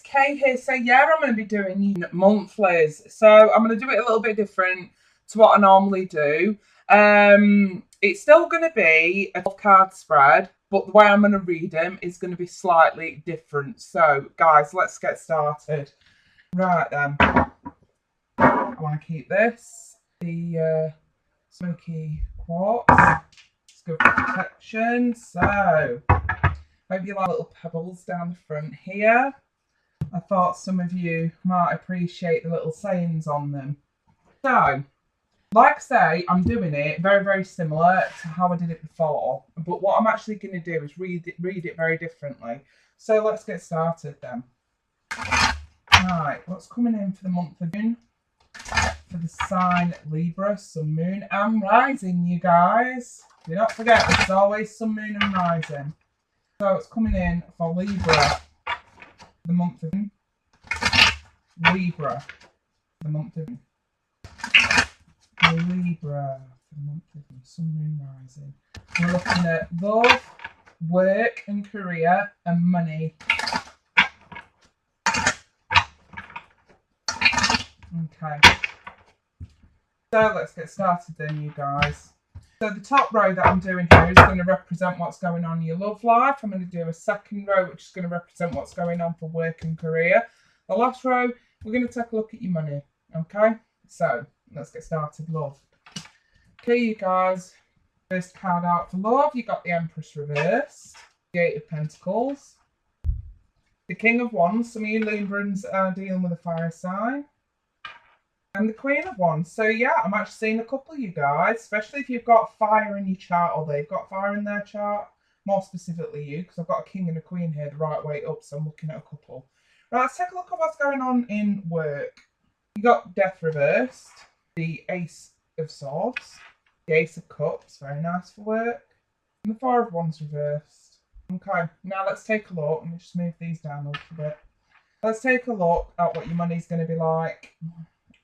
Kay here. So yeah, I'm going to be doing monthlies. So I'm going to do it a little bit different to what I normally do. It's still going to be a 12-card spread, but the way I'm going to read them is going to be slightly different. So guys, let's get started. Right then, I want to keep this, the smoky quartz. It's good for protection. So hope you like little pebbles down the front here. I thought some of you might appreciate the little sayings on them. So, like I say, I'm doing it very, very similar to how I did it before. But what I'm actually going to do is read it very differently. So let's get started then. Right, what's coming in for the month of June? For the sign Libra, Sun, Moon and Rising, you guys. Do not forget, there's always Sun, Moon and Rising. So it's coming in for Libra, the month of June. Libra, the month of June. Libra, the month of June. Sun, Moon, Rising. We're looking at love, work and career and money. Okay. So let's get started then, you guys. So the top row that I'm doing here is going to represent what's going on in your love life. I'm going to do a second row, which is going to represent what's going on for work and career. The last row, we're going to take a look at your money. Okay, so let's get started. Love. Okay, you guys. First card out for love, you got the Empress reversed, the Eight of Pentacles, the King of Wands. Some of you Librans are dealing with a fire sign. And the Queen of Wands. So yeah, I'm actually seeing a couple of you guys, especially if you've got fire in your chart or they've got fire in their chart. More specifically you, because I've got a King and a Queen here the right way up, so I'm looking at a couple. Right, let's take a look at what's going on in work. You got Death reversed, the Ace of Swords, the Ace of Cups, very nice for work, and the Four of Wands reversed. Okay, now let's take a look. Let me just move these down a little bit. Let's take a look at what your money's going to be like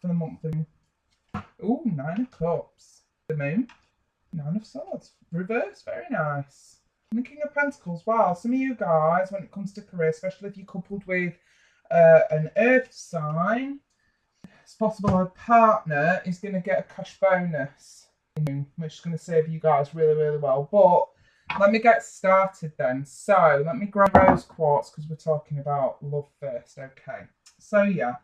for the month of June. Ooh, Nine of Cups. The Moon. Nine of Swords. Reverse. Very nice. And the King of Pentacles. Wow, some of you guys, when it comes to career, especially if you're coupled with an earth sign, it's possible a partner is going to get a cash bonus, which is going to serve you guys really, really well. But let me get started then. So let me grab rose quartz because we're talking about love first. Okay. So yeah.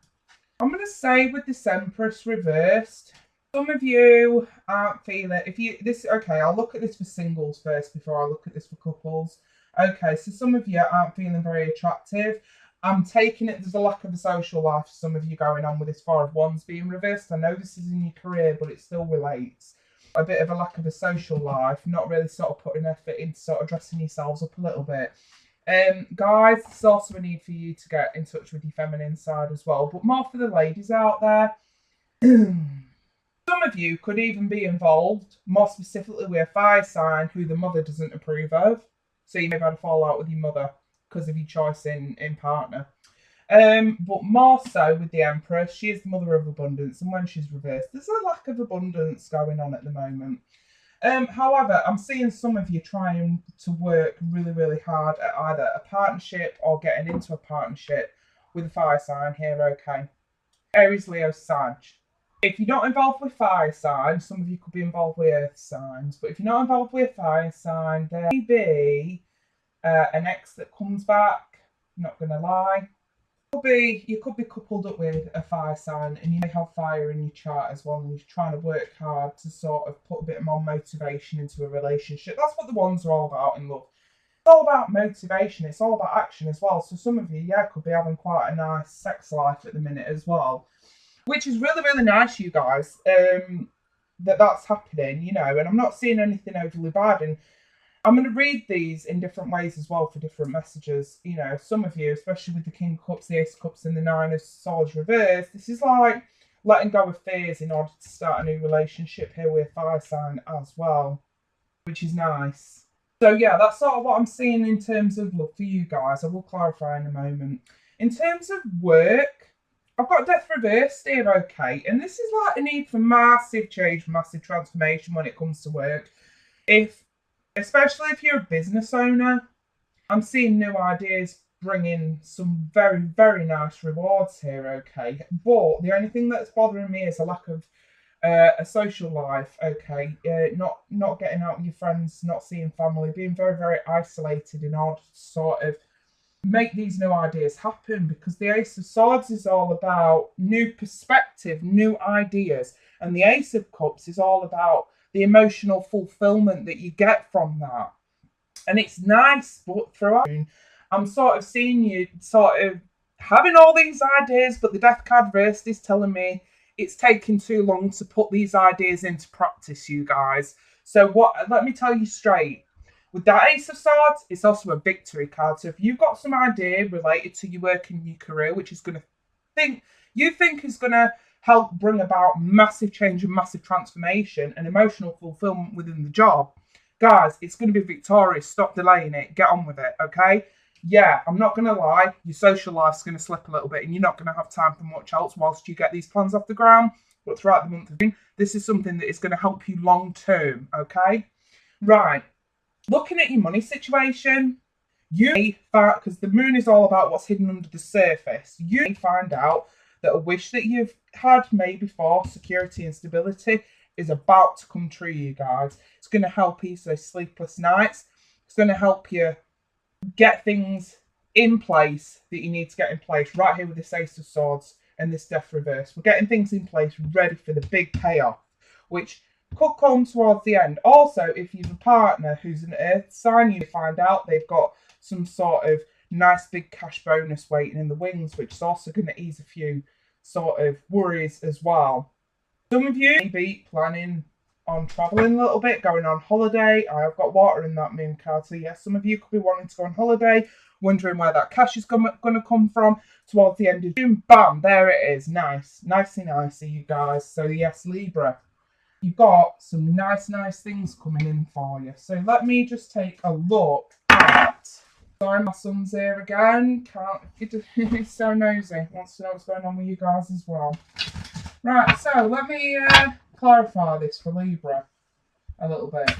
I'm going to say with this Empress reversed, some of you aren't feeling okay, I'll look at this for singles first before I look at this for couples. Okay, so some of you aren't feeling very attractive. I'm taking it there's a lack of a social life for some of you going on with this Four of Wands being reversed. I know this is in your career, but it still relates. A bit of a lack of a social life, not really sort of putting effort into sort of dressing yourselves up a little bit. Guys, there's also a need for you to get in touch with your feminine side as well, but more for the ladies out there. Some of you could even be involved, more specifically with a fire sign who the mother doesn't approve of. So you may have had a fallout with your mother because of your choice in partner. But more so with the Empress, she is the mother of abundance, and when she's reversed, there's a lack of abundance going on at the moment. However, I'm seeing some of you trying to work really, really hard at either a partnership or getting into a partnership with a fire sign here, okay? Aries, Leo, Sag. If you're not involved with fire signs, some of you could be involved with earth signs, but if you're not involved with a fire sign, there may be an ex that comes back, not going to lie. You could be coupled up with a fire sign and you may have fire in your chart as well and you're trying to work hard to sort of put a bit more motivation into a relationship. That's what the Wands are all about in love. It's all about motivation. It's all about action as well. So some of you, yeah, could be having quite a nice sex life at the minute as well, which is really, really nice, you guys, that's happening, you know, and I'm not seeing anything overly bad. And I'm going to read these in different ways as well for different messages. You know, some of you, especially with the King of Cups, the Ace of Cups and the Nine of Swords reversed, this is like letting go of fears in order to start a new relationship here with fire sign as well, which is nice. So yeah, that's sort of what I'm seeing in terms of love for you guys. I will clarify in a moment. In terms of work, I've got Death reversed here, okay, and this is like a need for massive change, massive transformation when it comes to work. Especially if you're a business owner, I'm seeing new ideas bring in some very, very nice rewards here, okay? But the only thing that's bothering me is a lack of a social life, okay? Not getting out with your friends, not seeing family, being very, very isolated in order to sort of make these new ideas happen, because the Ace of Swords is all about new perspective, new ideas, and the Ace of Cups is all about the emotional fulfillment that you get from that. And it's nice, but throughout, I'm sort of seeing you sort of having all these ideas, but the Death card reversed is telling me it's taking too long to put these ideas into practice, you guys. So let me tell you straight. With that Ace of Swords, it's also a victory card. So if you've got some idea related to your work and your career, which is going to think is going to help bring about massive change and massive transformation and emotional fulfillment within the job, guys, it's going to be victorious. Stop delaying it. Get on with it, okay? Yeah, I'm not going to lie. Your social life's going to slip a little bit and you're not going to have time for much else whilst you get these plans off the ground. But throughout the month of June, this is something that is going to help you long term, okay? Right. Looking at your money situation, you may find, because the moon is all about what's hidden under the surface, you may find out that a wish that you've had maybe for security and stability is about to come true, you guys. It's going to help ease those sleepless nights. It's going to help you get things in place that you need to get in place right here with this Ace of Swords and this Death reverse. We're getting things in place ready for the big payoff, which could come towards the end. Also, if you've a partner who's an earth sign, you find out they've got some sort of nice big cash bonus waiting in the wings, which is also going to ease a few sort of worries as well. Some of you may be planning on traveling a little bit, going on holiday. I've got water in that moon card, so yes, some of you could be wanting to go on holiday, wondering where that cash is going to come from towards the end of June. Bam, there it is. Nice, nicey, you guys. So yes, Libra, you've got some nice things coming in for you. So let me just take a look at... Sorry, my son's here again. He's so nosy. Wants to know what's going on with you guys as well. Right, so let me clarify this for Libra a little bit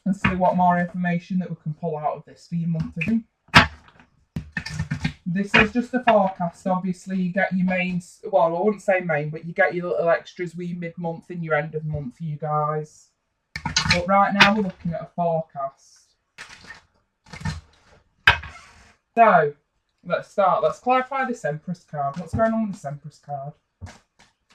and see what more information that we can pull out of this for your month of June. This is just a forecast. Obviously, you get your mains, well, I wouldn't say main, but you get your little extras with your mid-month and your end of month for you guys. But right now, we're looking at a forecast. So, let's start. Let's clarify this Empress card. What's going on with this Empress card?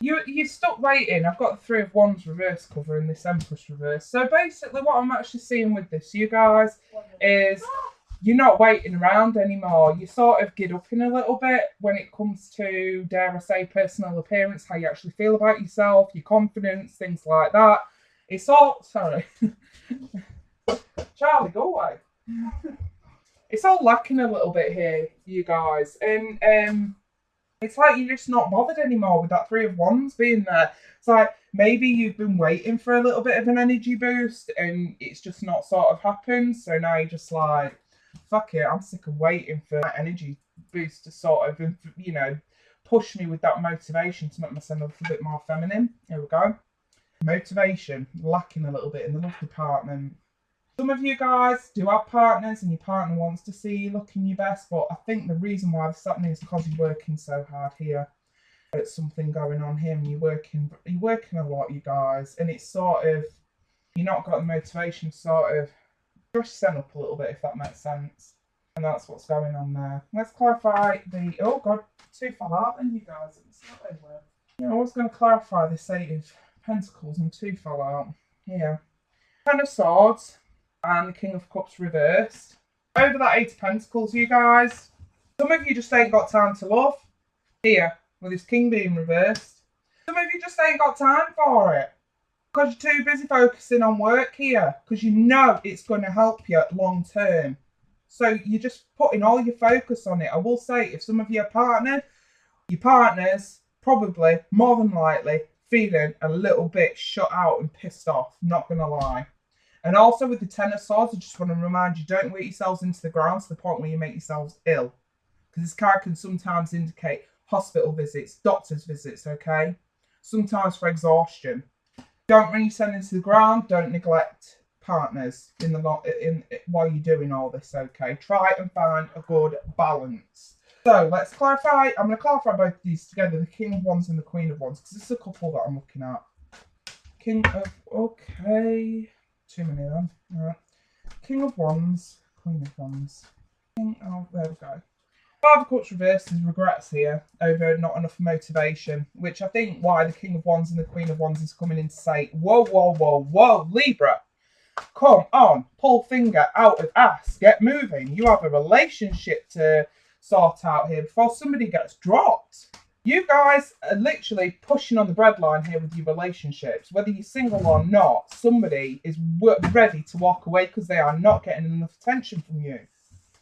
You're stuck waiting. I've got the Three of Wands reverse covering this Empress reverse. So basically what I'm actually seeing with this, you guys, is you're not waiting around anymore. You sort of get up in a little bit when it comes to, dare I say, personal appearance, how you actually feel about yourself, your confidence, things like that. It's all... Sorry. Charlie, go away. It's all lacking a little bit here, you guys. And it's like you're just not bothered anymore with that Three of Wands being there. It's like maybe you've been waiting for a little bit of an energy boost and it's just not sort of happened. So now you're just like, fuck it, I'm sick of waiting for that energy boost to sort of, you know, push me with that motivation to make myself a little bit more feminine. Here we go. Motivation, lacking a little bit in the love department. Some of you guys do have partners and your partner wants to see you looking your best, but I think the reason why this is happening is because you're working so hard here. There's something going on here and you're working a lot, you guys, and it's sort of, you're not got the motivation to sort of brush yourself up a little bit, if that makes sense. And that's what's going on there. Let's clarify the, oh god, two fell out then, you guys. It's not anywhere. Yeah, I was going to clarify this Eight of Pentacles and two fell out. Here. Ten of Swords and the King of Cups reversed. Over that Eight of Pentacles, you guys. Some of you just ain't got time to love. Here, with this King being reversed. Some of you just ain't got time for it. Because you're too busy focusing on work here. Because you know it's going to help you long term. So you're just putting all your focus on it. I will say, if some of you are partnered, your partner's probably, more than likely, feeling a little bit shut out and pissed off. Not going to lie. And also with the Ten of Swords, I just want to remind you, don't work yourselves into the ground to the point where you make yourselves ill. Because this card can sometimes indicate hospital visits, doctor's visits, okay? Sometimes for exhaustion. Don't run yourself into the ground. Don't neglect partners in the while you're doing all this, okay? Try and find a good balance. So let's clarify. I'm going to clarify both of these together, the King of Wands and the Queen of Wands, because this is a couple that I'm looking at. King of, okay, too many of them. All right. King of Wands, Queen of Wands. King of, there we go. Five of Cups reversed is regrets here over not enough motivation, which I think why the King of Wands and the Queen of Wands is coming in to say, whoa, whoa, whoa, whoa, Libra, come on, pull finger out of ass, get moving. You have a relationship to sort out here before somebody gets dropped. You guys are literally pushing on the breadline here with your relationships. Whether you're single or not, somebody is ready to walk away because they are not getting enough attention from you.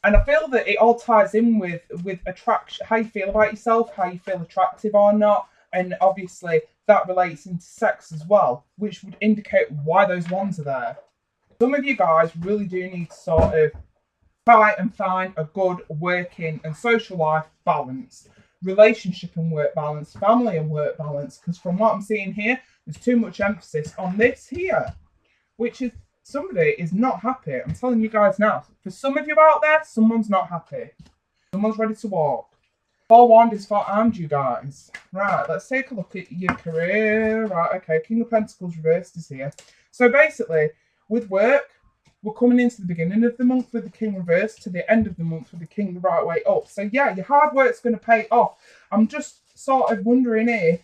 And I feel that it all ties in with attraction, how you feel about yourself, how you feel attractive or not. And obviously that relates into sex as well, which would indicate why those ones are there. Some of you guys really do need to sort of try and find a good working and social life balance. Relationship and work balance, family and work balance. Because from what I'm seeing here, there's too much emphasis on this here, which is somebody is not happy. I'm telling you guys now. For some of you out there, someone's not happy. Someone's ready to walk. Four Wand is for armed, you guys. Right, let's take a look at your career. Right, okay, King of Pentacles reversed is here. So basically, with work, we're coming into the beginning of the month with the King reversed to the end of the month with the King the right way up. So yeah, your hard work's going to pay off. I'm just sort of wondering if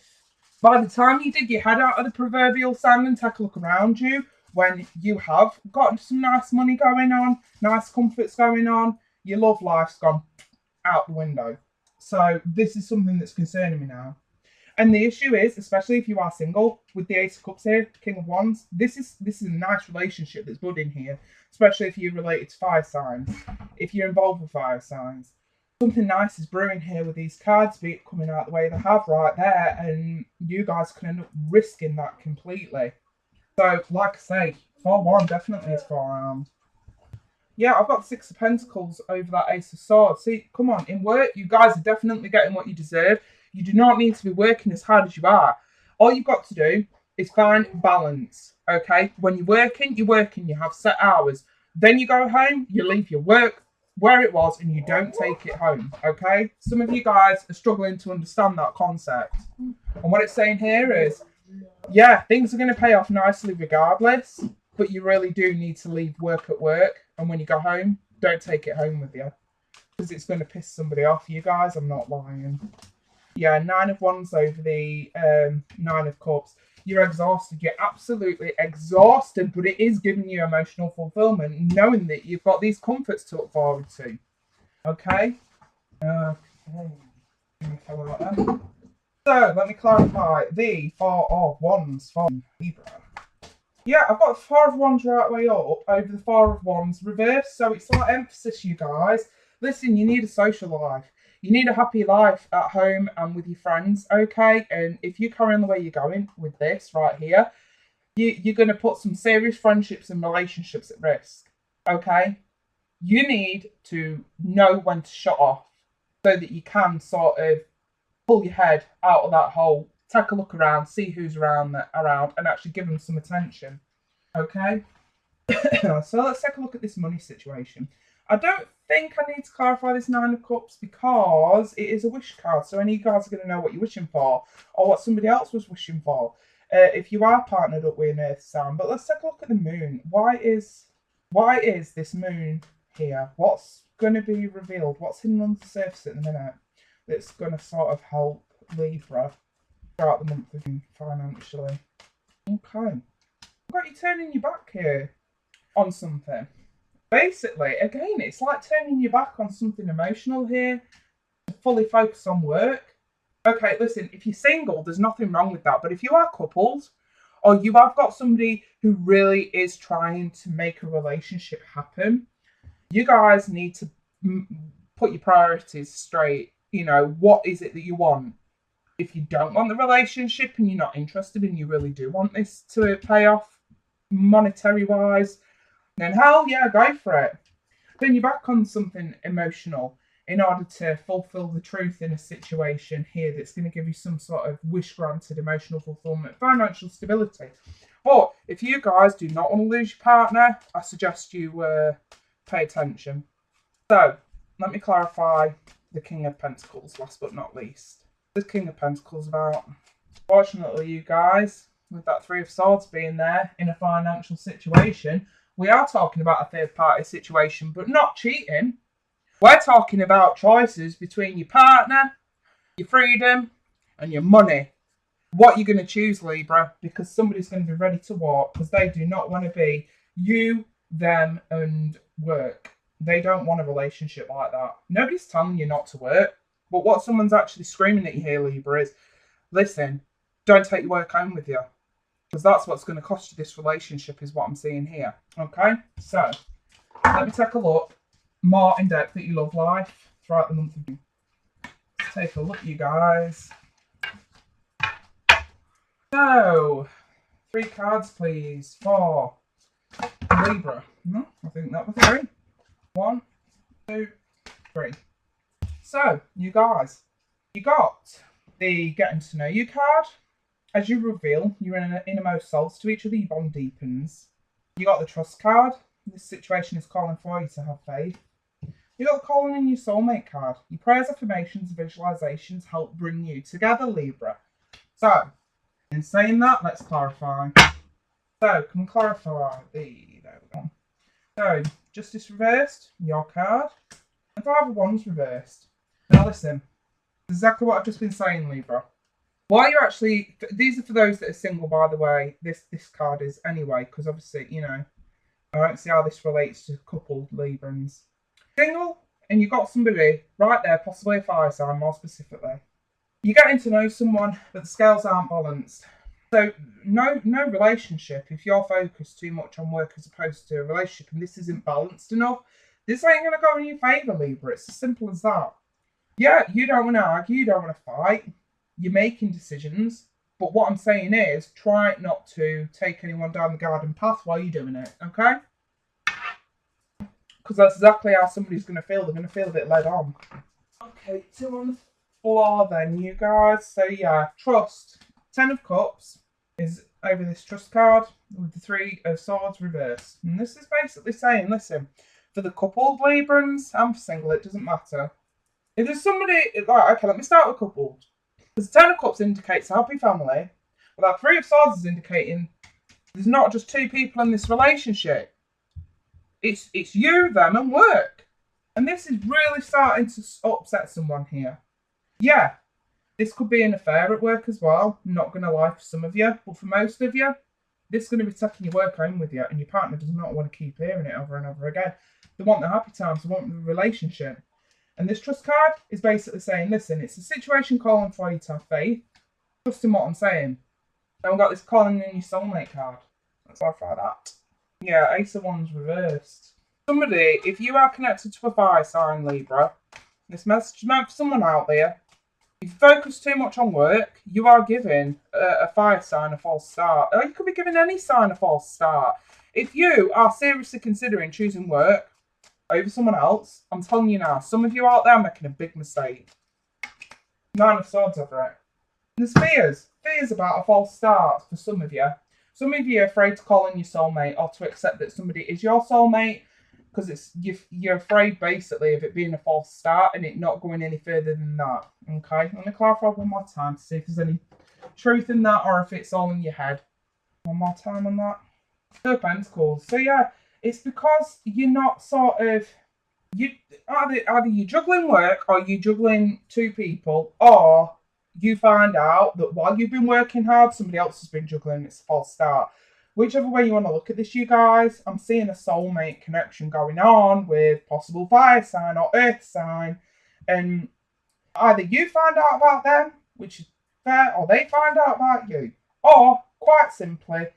by the time you dig your head out of the proverbial sand and take a look around you, when you have got some nice money going on, nice comforts going on, your love life's gone out the window. So this is something that's concerning me now. And the issue is, especially if you are single, with the Ace of Cups here, King of Wands, this is a nice relationship that's budding here, especially if you're related to fire signs, if you're involved with fire signs. Something nice is brewing here with these cards coming out the way they have right there, and you guys can end up risking that completely. So, like I say, 4-1 definitely is forearm. Yeah, I've got 6 of Pentacles over that Ace of Swords. See, come on, in work, you guys are definitely getting what you deserve. You do not need to be working as hard as you are. All you've got to do is find balance, okay? When you're working, you have set hours. Then you go home, you leave your work where it was, and you don't take it home, okay? Some of you guys are struggling to understand that concept. And what it's saying here is, yeah, things are going to pay off nicely regardless, but you really do need to leave work at work. And when you go home, don't take it home with you, because it's going to piss somebody off. You guys, I'm not lying. Yeah, 9 of Wands over the 9 of Cups. You're exhausted. You're absolutely exhausted, but it is giving you emotional fulfillment, knowing that you've got these comforts to look forward to. Okay? So, let me clarify the 4 of Wands for Libra. Yeah, I've got 4 of Wands right way up over the 4 of Wands reversed. So it's like emphasis, you guys. Listen, you need a social life. You need a happy life at home and with your friends, okay? And if you carry on the way you're going with this right here, you're going to put some serious friendships and relationships at risk, okay? You need to know when to shut off so that you can sort of pull your head out of that hole, take a look around, see who's around, and actually give them some attention, okay? So let's take a look at this money situation. I don't think I need to clarify this 9 of Cups because it is a wish card. So any of you guys are going to know what you're wishing for or what somebody else was wishing for if you are partnered up with an earth sign. But let's take a look at the moon. Why is this moon here? What's going to be revealed? What's hidden under the surface at the minute that's going to sort of help Libra throughout the month of June financially? Okay. I've got you turning your back here on something. Basically, again, it's like turning your back on something emotional here to fully focus on work. Okay, listen, if you're single, there's nothing wrong with that. But if you are coupled or you have got somebody who really is trying to make a relationship happen, you guys need to put your priorities straight. You know, what is it that you want? If you don't want the relationship and you're not interested and you really do want this to pay off monetary-wise, then hell yeah, go for it. Turn your back on something emotional in order to fulfill the truth in a situation here that's going to give you some sort of wish-granted emotional fulfillment, financial stability. But if you guys do not want to lose your partner, I suggest you pay attention. So, let me clarify the King of Pentacles, last but not least. The King of Pentacles about, fortunately, you guys, with that Three of Swords being there in a financial situation, we are talking about a third-party situation, but not cheating. We're talking about choices between your partner, your freedom, and your money. What you're going to choose, Libra, because somebody's going to be ready to walk, because they do not want to be you, them, and work. They don't want a relationship like that. Nobody's telling you not to work, but what someone's actually screaming at you here, Libra, is, listen, don't take your work home with you, because that's what's going to cost you this relationship, is what I'm seeing here. Okay, so let me take a look more in depth at your love life throughout the month of June. Let's take a look, you guys. So, 3 cards, please, for Libra. No, I think that was 3. 1, 2, 3. So, you guys, you got the Getting to Know You card. As you reveal your innermost selves to each other, your bond deepens. You got the Trust card. This situation is calling for you to have faith. You got the Calling in Your Soulmate card. Your prayers, affirmations, and visualizations help bring you together, Libra. So, in saying that, let's clarify. So, can we clarify there we go. So, Justice reversed, your card, and 5 of Wands reversed. Now listen, exactly what I've just been saying, Libra. Why you're actually, these are for those that are single, by the way, this card is anyway, because obviously, you know, I don't see how this relates to coupled Librans. Single, and you've got somebody right there, possibly a fire sign more specifically. You're getting to know someone, but the scales aren't balanced. So no relationship, if you're focused too much on work as opposed to a relationship and this isn't balanced enough, this ain't going to go in your favour, Libra. It's as simple as that. Yeah, you don't want to argue, you don't want to fight. You're making decisions. But what I'm saying is, try not to take anyone down the garden path while you're doing it, okay? Because that's exactly how somebody's going to feel. They're going to feel a bit led on. Okay, 2 on the floor then, you guys. So yeah, Trust. 10 of Cups is over this Trust card with the 3 of Swords reversed. And this is basically saying, listen, for the coupled Librans and for single, it doesn't matter. If there's somebody, right, okay, let me start with coupled. Because the 10 of Cups indicates a happy family, but that 3 of Swords is indicating there's not just 2 people in this relationship. It's you, them, and work. And this is really starting to upset someone here. Yeah. This could be an affair at work as well. I'm not going to lie for some of you, but for most of you, this is going to be taking your work home with you, and your partner does not want to keep hearing it over and over again. They want the happy times, they want the relationship. And this Trust card is basically saying, listen, it's a situation calling for you to have faith. Trust in what I'm saying. And we've got this Calling in Your Soulmate card. Let's clarify that. Yeah, Ace of Wands reversed. Somebody, if you are connected to a fire sign, Libra, this message is meant for someone out there. If you focus too much on work, you are giving a fire sign a false start. Or you could be giving any sign a false start. If you are seriously considering choosing work over someone else, I'm telling you now, some of you out there are making a big mistake. 9 of Swords over it. There's fears. Fears about a false start for some of you. Some of you are afraid to call in your soulmate or to accept that somebody is your soulmate. Because you're afraid, basically, of it being a false start and it not going any further than that. Okay, let me clarify one more time to see if there's any truth in that or if it's all in your head. One more time on that. 2 of Pentacles. So yeah, it's because you're not sort of... Either you're juggling work or you're juggling 2 people, or you find out that while you've been working hard, somebody else has been juggling. It's a false start. Whichever way you want to look at this, you guys, I'm seeing a soulmate connection going on with possible fire sign or earth sign. And either you find out about them, which is fair, or they find out about you. Or, quite simply,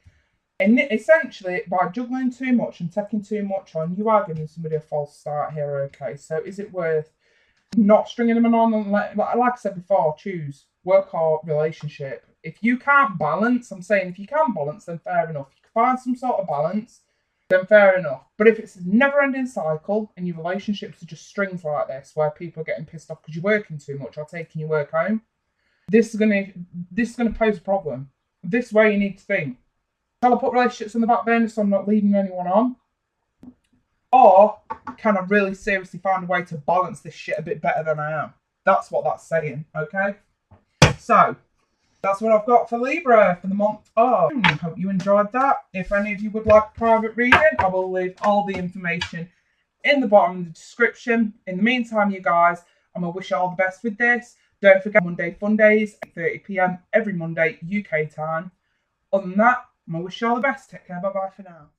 and essentially, by juggling too much and taking too much on, you are giving somebody a false start here, okay? So is it worth not stringing them on? And like I said before, choose work or relationship. If you can't balance, I'm saying if you can balance, then fair enough. You can find some sort of balance, then fair enough. But if it's a never-ending cycle and your relationships are just strings like this, where people are getting pissed off because you're working too much or taking your work home, this is gonna pose a problem. This way you need to think. Shall I put relationships on the back burner so I'm not leading anyone on? Or can I really seriously find a way to balance this shit a bit better than I am? That's what that's saying, okay? So, that's what I've got for Libra for the month of June. Hope you enjoyed that. If any of you would like a private reading, I will leave all the information in the bottom of the description. In the meantime, you guys, I'm going to wish you all the best with this. Don't forget Monday Fun Days, 8:30 PM every Monday, UK time. Other than that, I'm going to wish you all the best. Take care. Bye-bye for now.